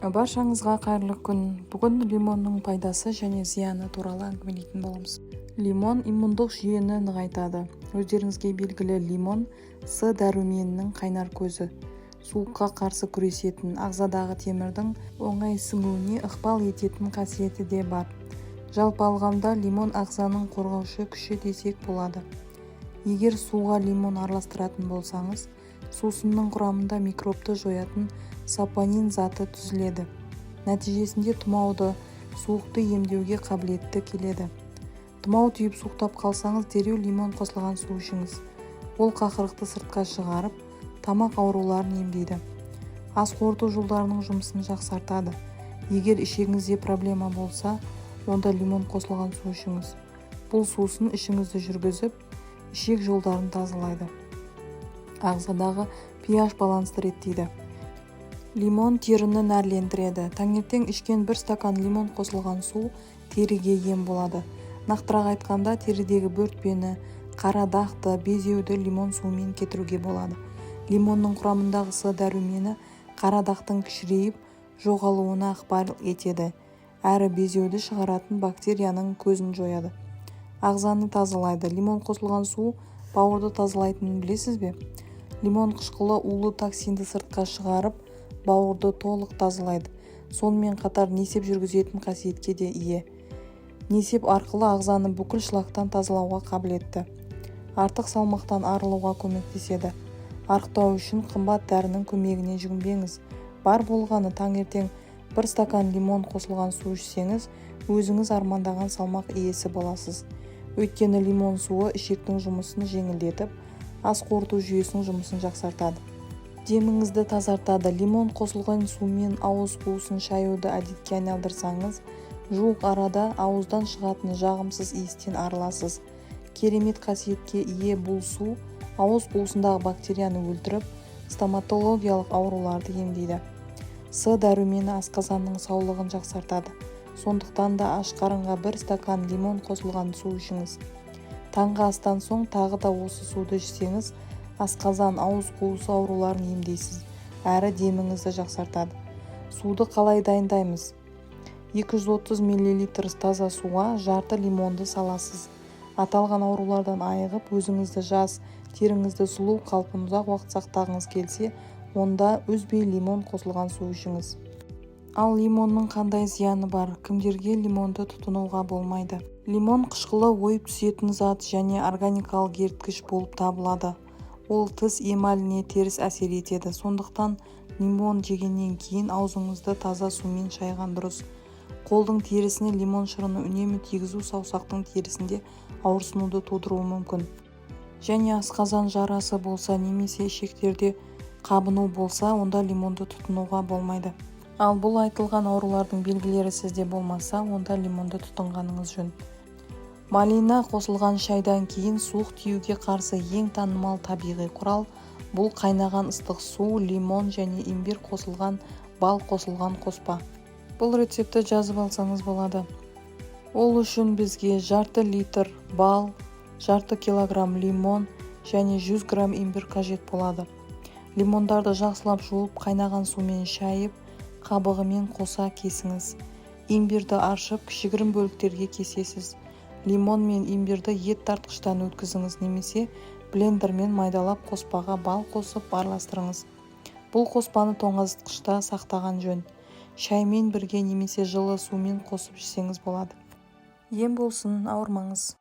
Баршаңызға қайырлы күн. Бүгін лимонның пайдасы және зияны туралы әңгімелейтін боламыз. Лимон иммундық жүйені нығайтады. Өздеріңізге белгілі, лимон С дәруменінің қайнар көзі. Суыққа қарсы күресетін, ағзадағы темірдің оңай сіңуіне ықпал ететін қасиеті де бар. Жалпы алғанда лимон ағзаның қорғаушы күші десек болады. Егер суға лимон араластыратын болсаңыз, сусынның құрамында микробты жоятын сапонин заты түзіледі. Нәтижесінде тұмауды, суықты емдеуге қабілетті келеді. Тұмау түйіп суықтап қалсаңыз, дереу лимон қосылған су ішіңіз. Ол қақырықты сыртқа шығарып, тамақ ауруларын емдейді. Ас қорыту жолдарының жұмысын жақсартады. Егер ішегіңізде проблема болса, онда лимон қосылған су ішіңіз. Бұл сусын ішіңізді жүргізіп, ішек жолдарын тазалайды. Ағзадағы pH балансты реттейді. Лимон теріні нәрлендіреді. Таңертең ішкен 1 стакан лимон қосылған су теріге ем болады. Нақтырақ айтқанда, терідегі бөртпені, қара дақты, безеуді лимон суымен кетіруге болады. Лимонның құрамындағы С дәрумені қара дақтың кішірейіп, жоғалуына ықпал етеді. Әрі безеуді шығаратын бактерияның көзін жояды. Ағзаны тазалайды. Лимон қосылған су бауырды тазалайтынын білесіз бе? Лимон қышқылы улы токсинді сыртқа шығарып, бауырды толық тазалайды. Сонымен қатар несеп жүргізетін қасиетке де ие. Несеп арқылы ағзаны бүкіл шлактан тазалауға қабілетті. Артық салмақтан арылуға көмектеседі. Арықтау үшін қымбат дәрінің көмегіне жүгінбеңіз. Бар болғаны таңертең 1 стакан лимон қосылған су ішсеңіз, өзіңіз армандаған салмақ иесі боласыз. Өйткені лимон суы ішектің жұмысын жеңілдетіп, ас қорыту жүйесінің жұмысын жақсартады. Деміңізді тазартады. Лимон қосылған сумен ауыз қуысын шаюды әдетке айналдырсаңыз, жуық арада ауыздан шығатын жағымсыз иістен арыласыз. Керемет қасиетке ие бұл су ауыз қуысындағы бактерияны өлтіріп, стоматологиялық ауруларды емдейді. С дәрумені асқазанның саулығын жақсартады. Сондықтан да аш қарынға 1 стакан лимон қосылған су ішіңіз. Таңғы астан соң тағы да осы суды ішсеңіз, асқазан, ауыз қуысы ауруларын емдейсіз, әрі деміңізді жақсартады. Суды қалай дайындаймыз? 230 мл таза суға жарты лимонды саласыз. Аталған аурулардан айығып, өзіңізді жас, теріңізді сұлу қалпын ұзақ уақыт сақтағыңыз келсе, онда үзбей лимон қосылған су ішіңіз. Ал лимонның қандай зияны бар? Кімдерге лимонды тұтынуға болмайды? Лимон қышқылы ойып түсетін зат және органикалық еріткіш болып табылады. Ол тіс эмаліне теріс әсер етеді. Сондықтан лимон жегеннен кейін аузыңызды таза сумен шайған дұрыс. Қолдың терісіне лимон шырыны үнемі тигізу саусақтың терісінде ауырсынуды тудыруы мүмкін. Және асқазан жарасы болса немесе ішектерде қабыну болса, онда лимонды тұтынуға болмайды. Ал бұл айтылған аурулардың белгілері сізде болмаса, онда лимонды тұтынғаныңыз жөн. Малина қосылған шайдан кейін суық тиюге қарсы ең танымал табиғи құрал бұл қайнаған ыстық су, лимон және имбир қосылған бал қосылған қоспа. Бұл рецепті жазып алсаңыз болады. Ол үшін бізге жарты литр бал, жарты килограмм лимон және 100 грамм имбир қажет болады. Лимондарды жақсылап жуып, қайнаған сумен шайып, қабығымен қоса кесіңіз. Имбирді аршып, кішігірім бөліктерге кесесіз. Лимон мен имбирді ет тартқыштан өткізіңіз немесе блендермен майдалап қоспаға бал қосып араластырыңыз. Бұл қоспаны тоңазытқышта сақтаған жөн. Шаймен бірге немесе жылы сумен қосып ішсеңіз болады. Ем болсын, ауырмаңыз.